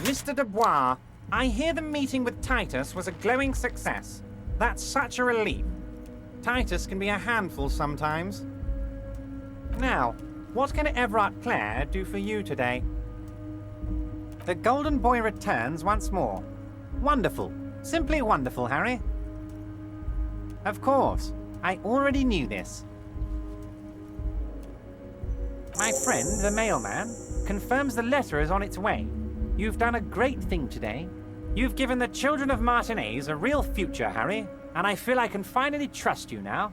Mr. Dubois, I hear the meeting with Titus was a glowing success. That's such a relief. Titus can be a handful sometimes. Now, what can Everard Clare do for you today? The Golden Boy returns once more. Wonderful. Simply wonderful, Harry. Of course. I already knew this. My friend, the mailman, confirms the letter is on its way. You've done a great thing today. You've given the children of Martinez a real future, Harry, and I feel I can finally trust you now.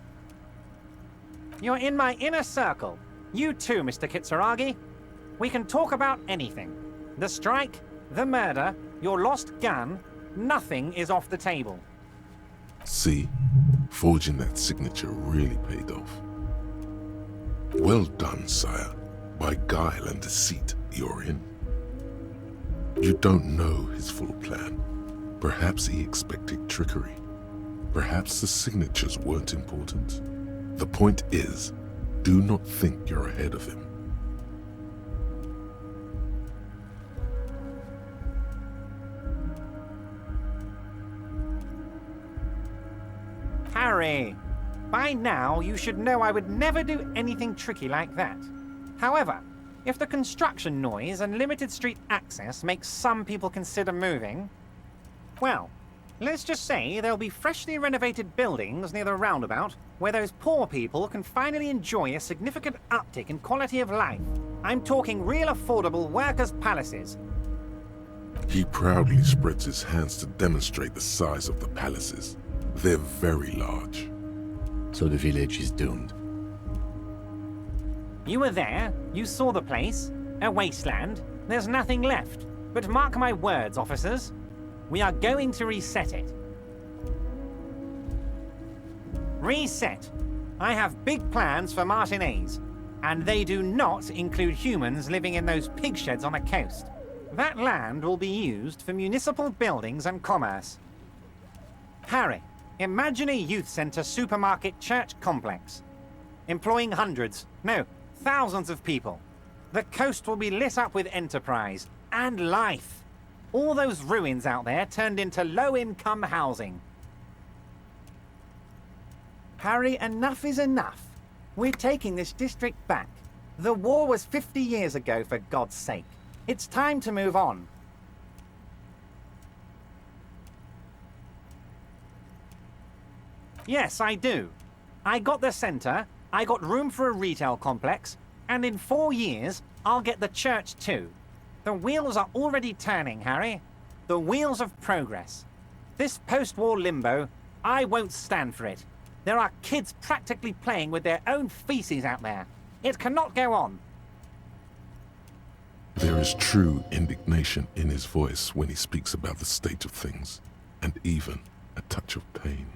You're in my inner circle. You too, Mr. Kitsuragi. We can talk about anything. The strike, the murder, your lost gun, nothing is off the table. See, forging that signature really paid off. Well done, sire. By guile and deceit, you're in. You don't know his full plan. Perhaps he expected trickery. Perhaps the signatures weren't important. The point is, do not think you're ahead of him. Harry, by now you should know I would never do anything tricky like that. However, if the construction noise and limited street access makes some people consider moving, well, let's just say there'll be freshly renovated buildings near the roundabout where those poor people can finally enjoy a significant uptick in quality of life. I'm talking real affordable workers' palaces. He proudly spreads his hands to demonstrate the size of the palaces. They're very large. So the village is doomed. You were there, you saw the place, a wasteland, there's nothing left. But mark my words, officers, we are going to reset it. Reset. I have big plans for Martinez, and they do not include humans living in those pig sheds on the coast. That land will be used for municipal buildings and commerce. Harry, imagine a youth centre supermarket church complex, employing hundreds, no, thousands of people. The coast will be lit up with enterprise and life. All those ruins out there turned into low-income housing. Harry, enough is enough. We're taking this district back. The war was 50 years ago, for God's sake. It's time to move on. Yes, I do. I got the centre, I got room for a retail complex, and in 4 years, I'll get the church too. The wheels are already turning, Harry. The wheels of progress. This post-war limbo, I won't stand for it. There are kids practically playing with their own feces out there. It cannot go on. There is true indignation in his voice when he speaks about the state of things, and even a touch of pain.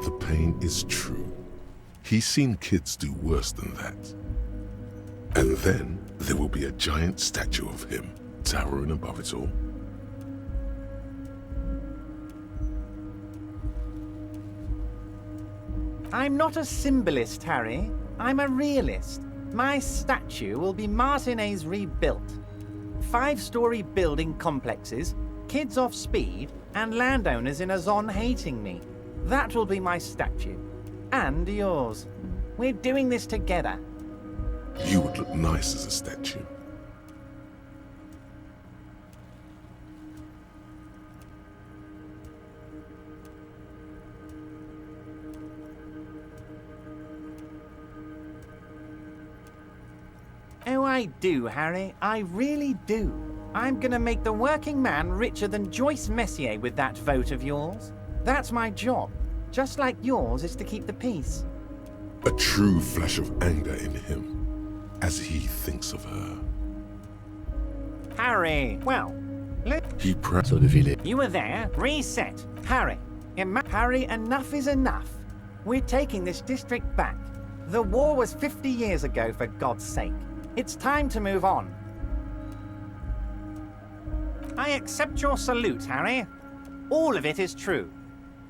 The pain is true. He's seen kids do worse than that. And then there will be a giant statue of him towering above it all. I'm not a symbolist, Harry. I'm a realist. My statue will be Martinez rebuilt. 5-story building complexes, kids off speed, and landowners in a zone hating me. That will be my statue. And yours. We're doing this together. You would look nice as a statue. Oh, I do, Harry. I really do. I'm gonna make the working man richer than Joyce Messier with that vote of yours. That's my job. Just like yours is to keep the peace. A true flash of anger in him, as he thinks of her. Harry, well, He So the village. you were there. Reset. Harry, Harry, enough is enough. We're taking this district back. The war was 50 years ago, for God's sake. It's time to move on. I accept your salute, Harry. All of it is true.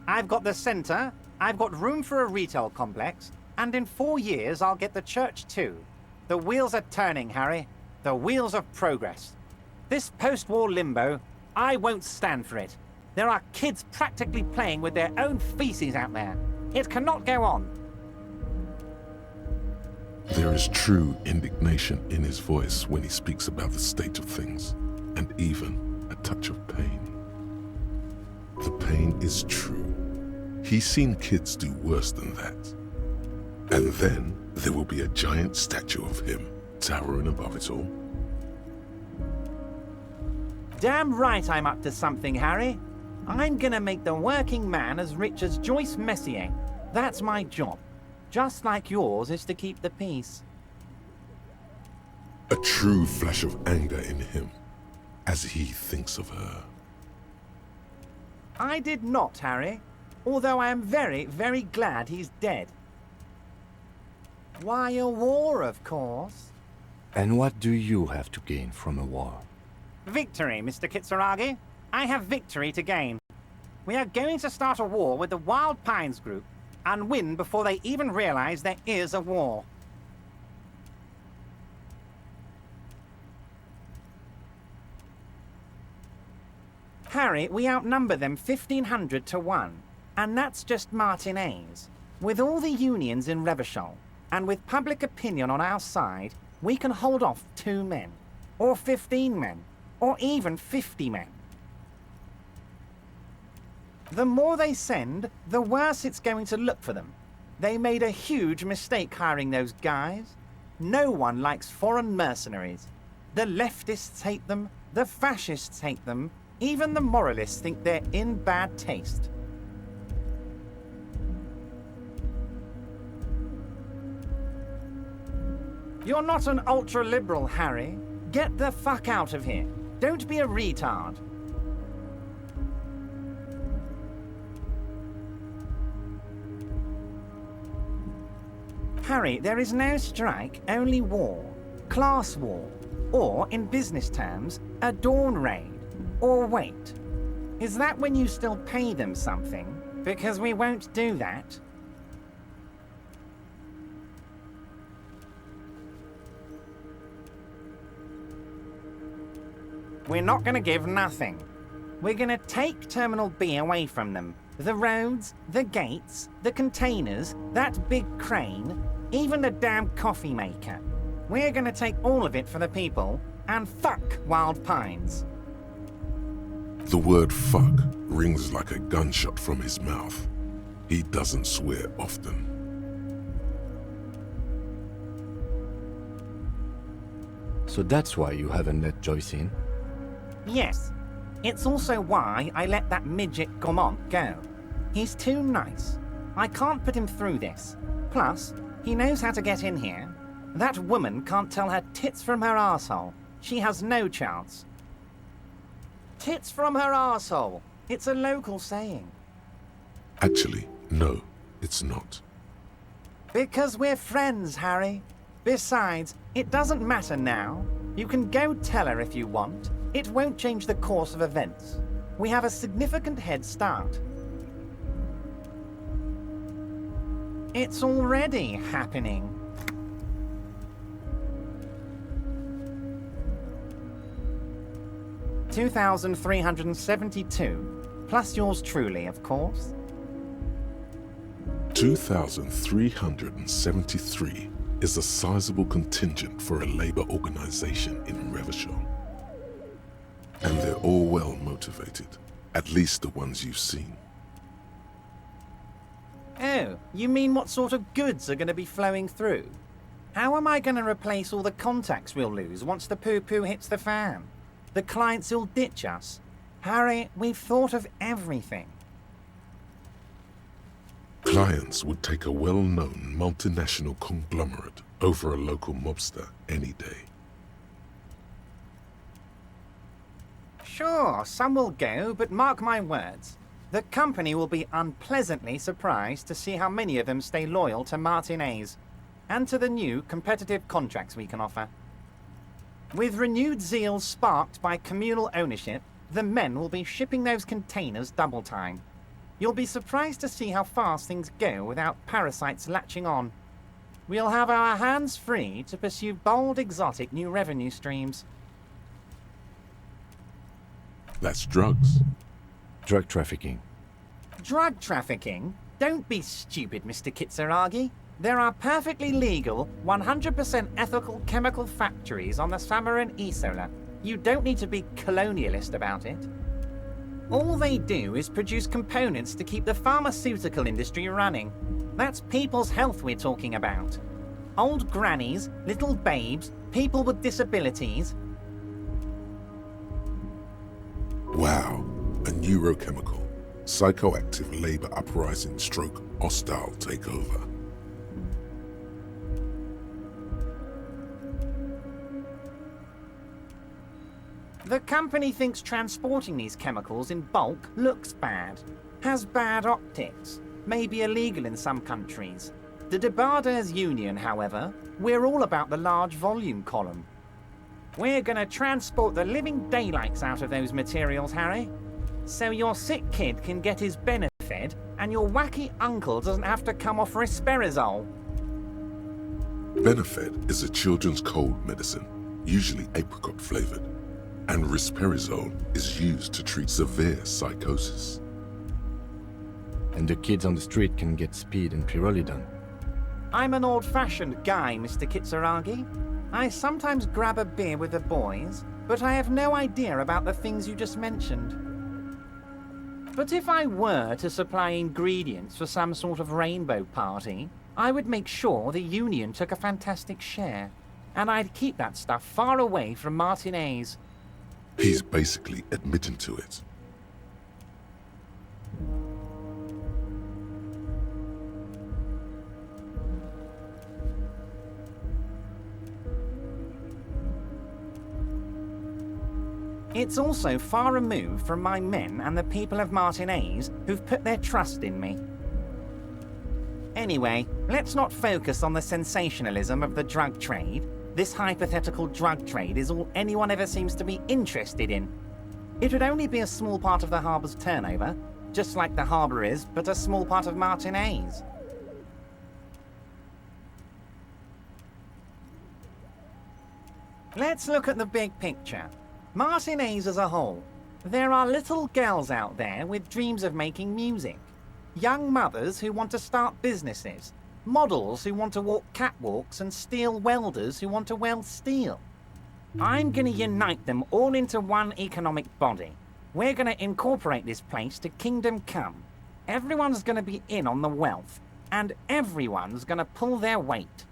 I've got the centre, I've got room for a retail complex, and in 4 years I'll get the church too. The wheels are turning, Harry. The wheels of progress. This post-war limbo, I won't stand for it. There are kids practically playing with their own feces out there. It cannot go on. There is true indignation in his voice when he speaks about the state of things, and even a touch of pain. The pain is true. He's seen kids do worse than that. And then there will be a giant statue of him towering above it all. Damn right I'm up to something, Harry. I'm gonna make the working man as rich as Joyce Messier. That's my job. Just like yours is to keep the peace. A true flash of anger in him as he thinks of her. I did not, Harry. Although I am very, very glad he's dead. Why a war, of course. And what do you have to gain from a war? Victory, Mr. Kitsuragi. I have victory to gain. We are going to start a war with the Wild Pines group and win before they even realize there is a war. Harry, we outnumber them 1,500 to 1, and that's just Martinez. With all the unions in Revachol, and with public opinion on our side, we can hold off 2 men, or 15 men, or even 50 men. The more they send, the worse it's going to look for them. They made a huge mistake hiring those guys. No one likes foreign mercenaries. The leftists hate them, the fascists hate them, even the moralists think they're in bad taste. You're not an ultra-liberal, Harry. Get the fuck out of here. Don't be a retard. Harry, there is no strike, only war. Class war. Or, in business terms, a dawn raid. Or wait. Is that when you still pay them something? Because we won't do that. We're not going to give nothing. We're going to take Terminal B away from them. The roads, the gates, the containers, that big crane, even the damn coffee maker. We're going to take all of it for the people, and fuck Wild Pines. The word fuck rings like a gunshot from his mouth. He doesn't swear often. So that's why you haven't let Joyce in? Yes. It's also why I let that midget Gaumont go. He's too nice. I can't put him through this. Plus, he knows how to get in here. That woman can't tell her tits from her arsehole. She has no chance. Tits from her arsehole. It's a local saying. Actually, no, it's not. Because we're friends, Harry. Besides, it doesn't matter now. You can go tell her if you want. It won't change the course of events. We have a significant head start. It's already happening. $2,372, plus yours truly, of course. 2,373 is a sizable contingent for a labor organization in Revachol. And they're all well motivated, at least the ones you've seen. Oh, you mean what sort of goods are going to be flowing through? How am I going to replace all the contacts we'll lose once the poo-poo hits the fan? The clients will ditch us. Harry, we've thought of everything. Clients would take a well-known multinational conglomerate over a local mobster any day. Sure, some will go, but mark my words. The company will be unpleasantly surprised to see how many of them stay loyal to Martinez and to the new competitive contracts we can offer. With renewed zeal sparked by communal ownership, the men will be shipping those containers double time. You'll be surprised to see how fast things go without parasites latching on. We'll have our hands free to pursue bold, exotic new revenue streams. That's drugs. Drug trafficking. Drug trafficking? Don't be stupid, Mr. Kitsuragi. There are perfectly legal, 100% ethical chemical factories on the Samaran Isola. You don't need to be colonialist about it. All they do is produce components to keep the pharmaceutical industry running. That's people's health we're talking about. Old grannies, little babes, people with disabilities. Wow, a neurochemical, psychoactive labor uprising stroke hostile takeover. The company thinks transporting these chemicals in bulk looks bad, has bad optics, may be illegal in some countries. The Debarders Union, however, we're all about the large volume column. We're gonna transport the living daylights out of those materials, Harry. So your sick kid can get his benefit and your wacky uncle doesn't have to come off risperidone. Benefed is a children's cold medicine, usually apricot flavored, and risperidone is used to treat severe psychosis. And the kids on the street can get speed and pyrrolidone. I'm an old-fashioned guy, Mr. Kitsuragi. I sometimes grab a beer with the boys, but I have no idea about the things you just mentioned. But if I were to supply ingredients for some sort of rainbow party, I would make sure the Union took a fantastic share. And I'd keep that stuff far away from Martinez. He's basically admitting to it. It's also far removed from my men and the people of Martinez who've put their trust in me. Anyway, let's not focus on the sensationalism of the drug trade. This hypothetical drug trade is all anyone ever seems to be interested in. It would only be a small part of the harbour's turnover, just like the harbour is, but a small part of Martinez. Let's look at the big picture. Martinez as a whole. There are little girls out there with dreams of making music. Young mothers who want to start businesses. Models who want to walk catwalks and steel welders who want to weld steel. I'm going to unite them all into one economic body. We're going to incorporate this place to Kingdom Come. Everyone's going to be in on the wealth, and everyone's going to pull their weight.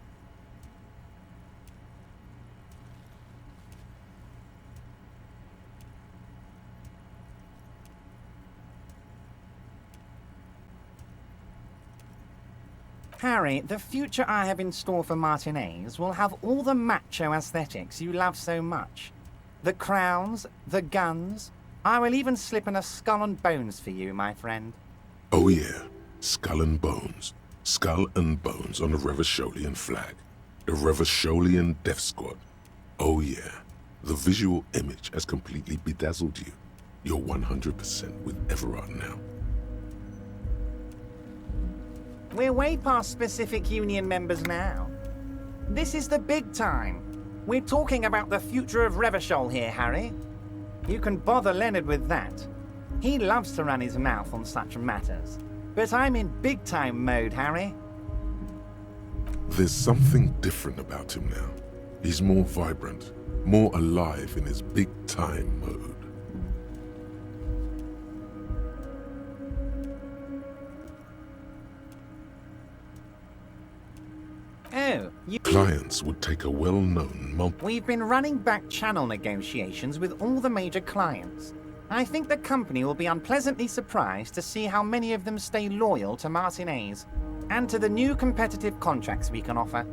Harry, the future I have in store for Martinez will have all the macho aesthetics you love so much. The crowns, the guns. I will even slip in a skull and bones for you, my friend. Oh yeah, skull and bones. Skull and bones on the Revacholian flag. The Revacholian Death Squad. Oh yeah, the visual image has completely bedazzled you. You're 100% with Everard now. We're way past specific Union members now. This is the big time. We're talking about the future of Revachol here, Harry. You can bother Leonard with that. He loves to run his mouth on such matters. But I'm in big-time mode, Harry. There's something different about him now. He's more vibrant, more alive in his big-time mode. Oh, Clients would take a well-known We've been running back channel negotiations with all the major clients. I think the company will be unpleasantly surprised to see how many of them stay loyal to Martinez, and to the new competitive contracts we can offer.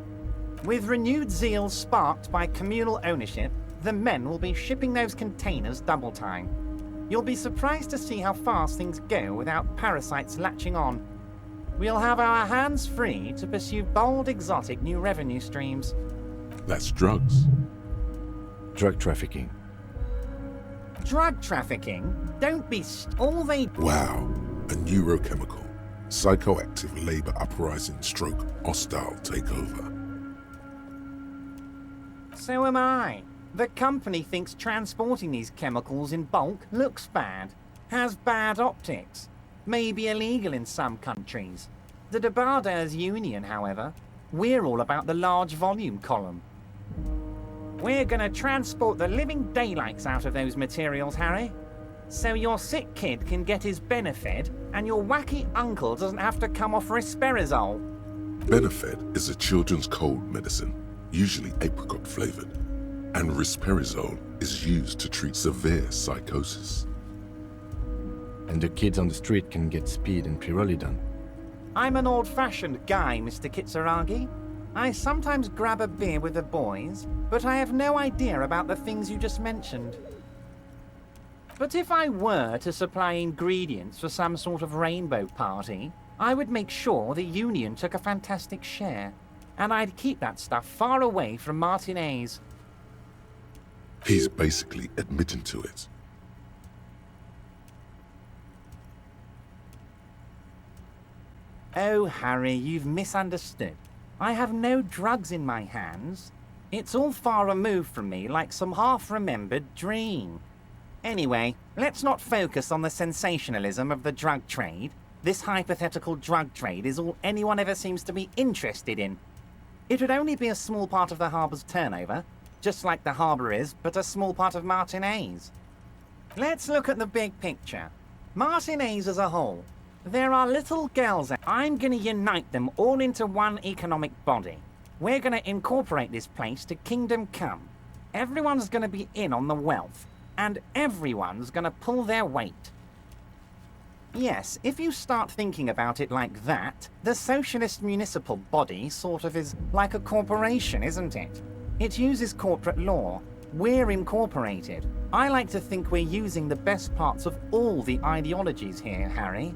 With renewed zeal sparked by communal ownership, the men will be shipping those containers double time. You'll be surprised to see how fast things go without parasites latching on. We'll have our hands free to pursue bold, exotic new revenue streams. That's drugs. Drug trafficking. Drug trafficking? Don't be all they... Wow, a neurochemical, psychoactive labor uprising stroke hostile takeover. So am I. The company thinks transporting these chemicals in bulk looks bad, has bad optics, may be illegal in some countries. The Debarders Union, however, we're all about the large volume column. We're gonna transport the living daylights out of those materials, Harry. So your sick kid can get his Benefed and your wacky uncle doesn't have to come off risperidone. Benefed is a children's cold medicine, usually apricot flavored, and risperidone is used to treat severe psychosis. And the kids on the street can get speed and pyrrolidone. I'm an old-fashioned guy, Mr. Kitsuragi. I sometimes grab a beer with the boys, but I have no idea about the things you just mentioned. But if I were to supply ingredients for some sort of rainbow party, I would make sure the Union took a fantastic share, and I'd keep that stuff far away from Martinez. He's basically admitting to it. Oh, Harry, you've misunderstood. I have no drugs in my hands. It's all far removed from me, like some half-remembered dream. Anyway, let's not focus on the sensationalism of the drug trade. This hypothetical drug trade is all anyone ever seems to be interested in. It would only be a small part of the harbour's turnover, just like the harbour is, but a small part of Martinez. Let's look at the big picture. Martinez as a whole. There are little girls. I'm going to unite them all into one economic body. We're going to incorporate this place to Kingdom Come. Everyone's going to be in on the wealth, and everyone's going to pull their weight. Yes, if you start thinking about it like that, the socialist municipal body sort of is like a corporation, isn't it? It uses corporate law. We're incorporated. I like to think we're using the best parts of all the ideologies here, Harry.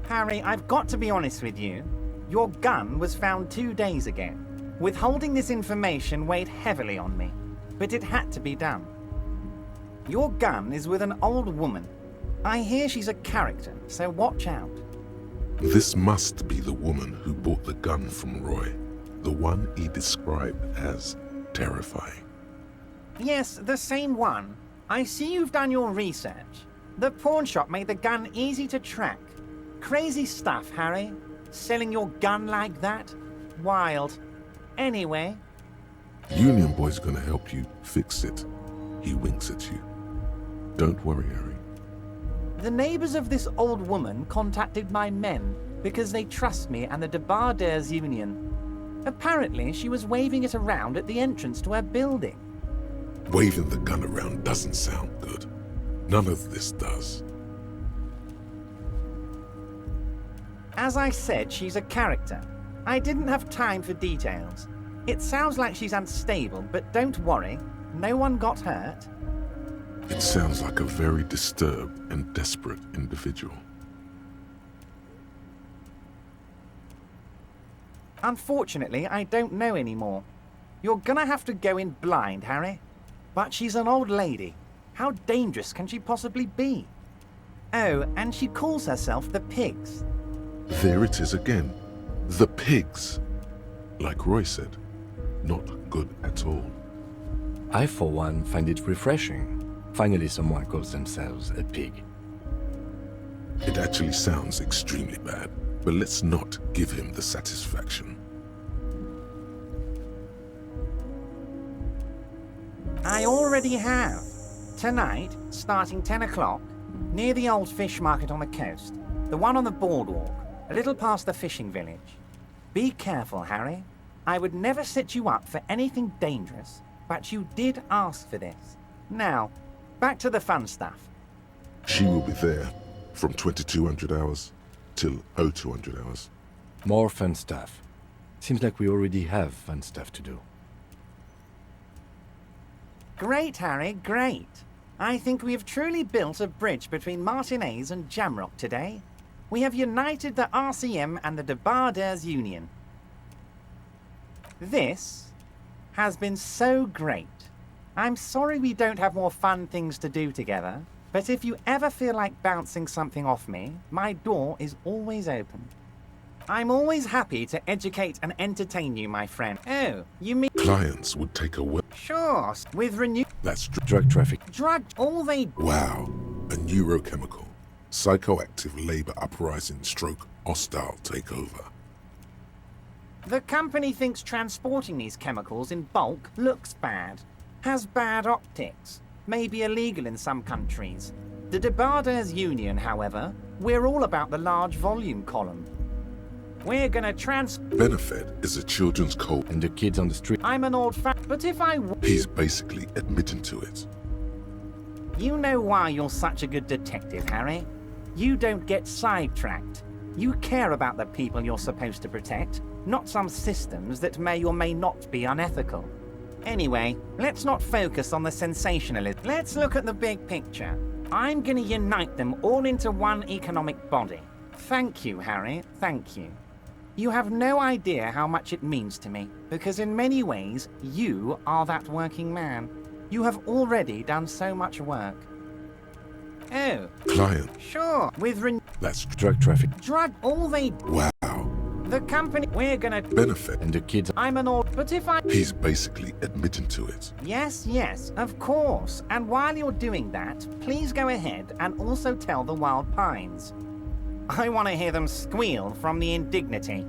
Harry, I've got to be honest with you. Your gun was found 2 days ago. Withholding this information weighed heavily on me, but it had to be done. Your gun is with an old woman. I hear she's a character, so watch out. This must be the woman who bought the gun from Roy, the one he described as terrifying. Yes, the same one. I see you've done your research. The pawn shop made the gun easy to track. Crazy stuff, Harry. Selling your gun like that? Wild. Anyway. Union Boy's gonna help you fix it. He winks at you. Don't worry, Harry. The neighbors of this old woman contacted my men because they trust me and the Debarders Union. Apparently, she was waving it around at the entrance to her building. Waving the gun around doesn't sound good. None of this does. As I said, she's a character. I didn't have time for details. It sounds like she's unstable, but don't worry. No one got hurt. It sounds like a very disturbed and desperate individual. Unfortunately, I don't know anymore. You're gonna have to go in blind, Harry. But she's an old lady. How dangerous can she possibly be? Oh, and she calls herself the Pigs. There it is again. The pigs. Like Roy said, not good at all. I, for one, find it refreshing. Finally, someone calls themselves a pig. It actually sounds extremely bad, but let's not give him the satisfaction. I already have. Tonight, starting 10 o'clock, near the old fish market on the coast, the one on the boardwalk, a little past the fishing village. Be careful, Harry. I would never set you up for anything dangerous, but you did ask for this. Now, back to the fun stuff. She will be there from 2200 hours till 0200 hours. More fun stuff. Seems like we already have fun stuff to do. Great, Harry, great. I think we have truly built a bridge between Martinez and Jamrock today. We have united the RCM and the Debarders Union. This has been so great. I'm sorry we don't have more fun things to do together, but if you ever feel like bouncing something off me, my door is always open. I'm always happy to educate and entertain you, my friend. Oh, you mean... Clients would take a well. Sure, with renew... That's Drug traffic. Drug... All they... wow. A neurochemical, psychoactive labor uprising stroke hostile takeover. The company thinks transporting these chemicals in bulk looks bad, has bad optics, may be illegal in some countries. The Debarders Union, however, we're all about the large volume column. We're gonna Benefit is a children's cold. And the kids on the street. I'm an old but if I... He's basically admitting to it. You know why you're such a good detective, Harry? You don't get sidetracked. You care about the people you're supposed to protect, not some systems that may or may not be unethical. Anyway, let's not focus on the sensationalism. Let's look at the big picture. I'm gonna unite them all into one economic body. Thank you, Harry, thank you. You have no idea how much it means to me, because in many ways, you are that working man. You have already done so much work. Oh. Client. Sure, with That's Drug traffic. drug, all they... wow. The company, we're gonna... Benefit. And the kids. I'm an old... But if I... He's basically admitting to it. Yes, yes, of course. And while you're doing that, please go ahead and also tell the Wild Pines. I want to hear them squeal from the indignity.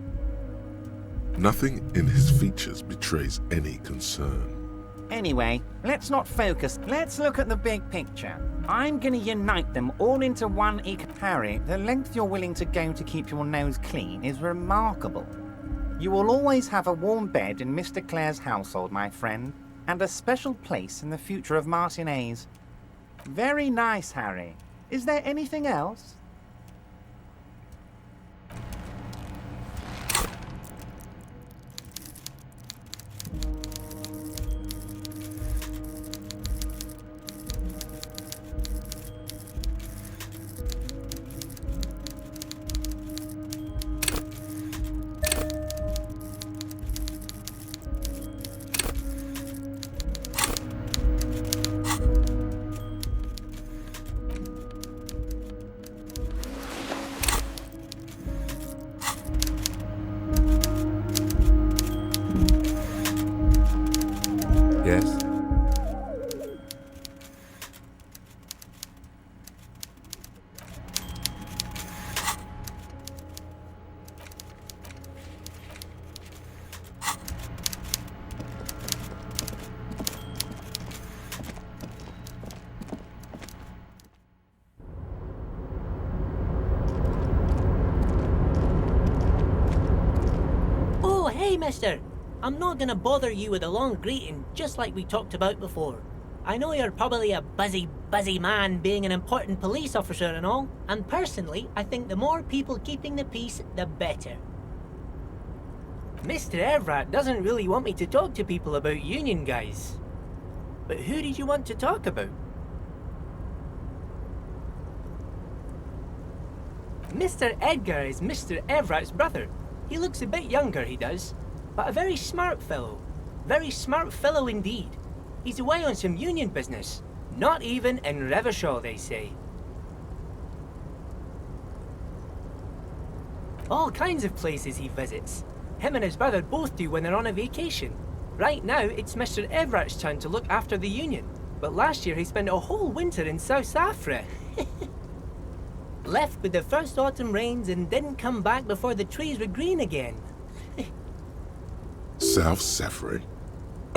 Nothing in his features betrays any concern. Anyway, let's not focus. Let's look at the big picture. I'm gonna unite them all into one Harry, the length you're willing to go to keep your nose clean is remarkable. You will always have a warm bed in Mr. Clare's household, my friend, and a special place in the future of Martinez. Very nice, Harry. Is there anything else? Yes. Oh, hey, mister. I'm not gonna bother you with a long greeting, just like we talked about before. I know you're probably a busy man being an important police officer and all, and personally, I think the more people keeping the peace, the better. Mr. Evrat doesn't really want me to talk to people about union guys. But who did you want to talk about? Mr. Edgar is Mr. Evrat's brother. He looks a bit younger, he does. But a very smart fellow. Very smart fellow indeed. He's away on some union business. Not even in Revershaw, they say. All kinds of places he visits. Him and his brother both do when they're on a vacation. Right now, it's Mr. Everett's turn to look after the union. But last year he spent a whole winter in South Safra. Left with the first autumn rains and didn't come back before the trees were green again. South Safra.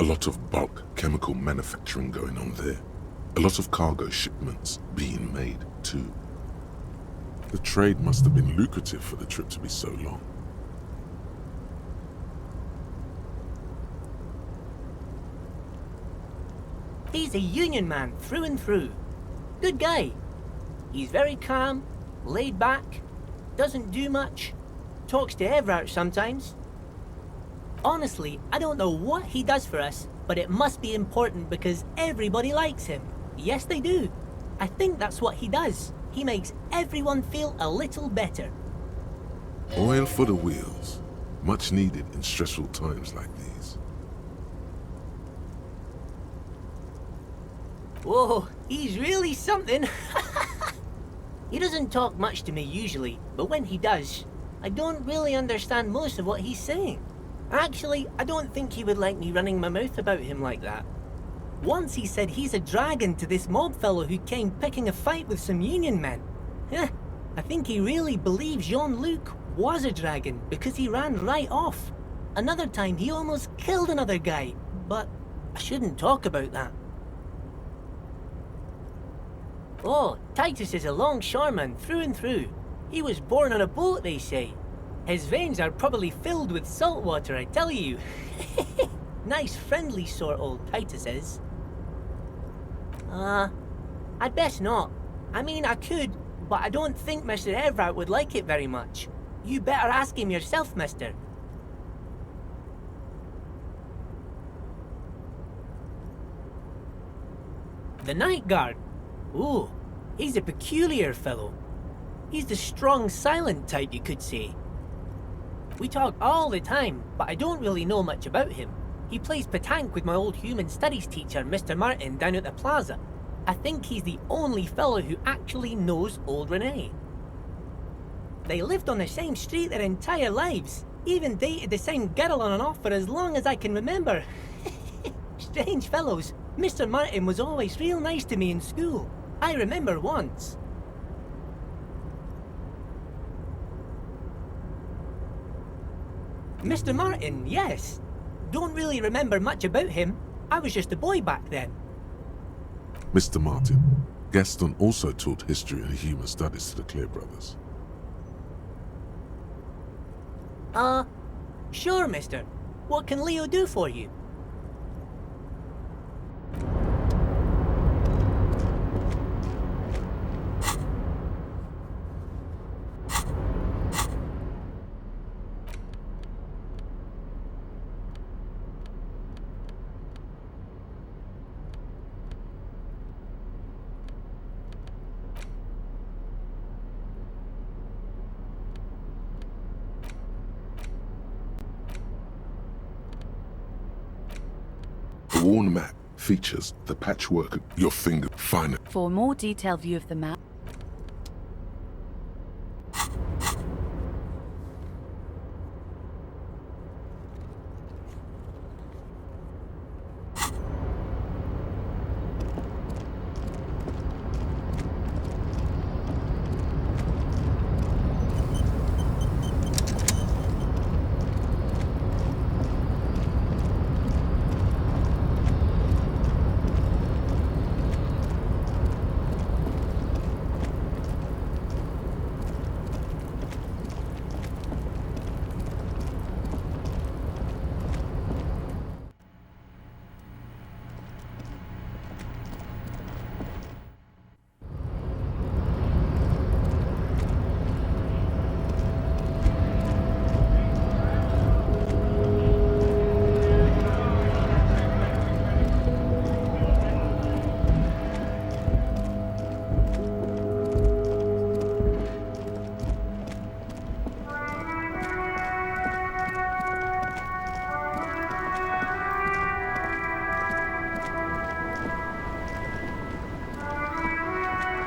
A lot of bulk chemical manufacturing going on there. A lot of cargo shipments being made, too. The trade must have been lucrative for the trip to be so long. He's a union man through and through. Good guy. He's very calm, laid back, doesn't do much, talks to Everett sometimes. Honestly, I don't know what he does for us, but it must be important because everybody likes him. Yes, they do. I think that's what he does. He makes everyone feel a little better. Oil for the wheels. Much needed in stressful times like these. Whoa, he's really something. He doesn't talk much to me usually, but when he does, I don't really understand most of what he's saying. Actually, I don't think he would like me running my mouth about him like that. Once he said he's a dragon to this mob fellow who came picking a fight with some Union men. I think he really believes Jean-Luc was a dragon because he ran right off. Another time he almost killed another guy, but I shouldn't talk about that. Oh, Titus is a longshoreman through and through. He was born on a boat, they say. His veins are probably filled with salt water, I tell you. Nice friendly sort old Titus is. I'd best not. I mean, I could, but I don't think Mr. Everett would like it very much. You better ask him yourself, mister. The Night Guard. Ooh, he's a peculiar fellow. He's the strong, silent type, you could say. We talk all the time, but I don't really know much about him. He plays petanque with my old human studies teacher, Mr. Martin, down at the plaza. I think he's the only fellow who actually knows old Renee. They lived on the same street their entire lives, even dated the same girl on and off for as long as I can remember. Strange fellows. Mr. Martin was always real nice to me in school. I remember once. Mr. Martin, yes. Don't really remember much about him. I was just a boy back then. Mr. Martin, Gaston also taught history and human studies to the Clear brothers. Sure, mister. What can Leo do for you? The worn map features the patchwork of your finger finer. For a more detailed view of the map,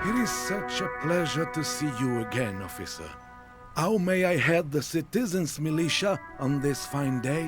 It is such a pleasure to see you again, officer. How may I head the citizens' militia on this fine day?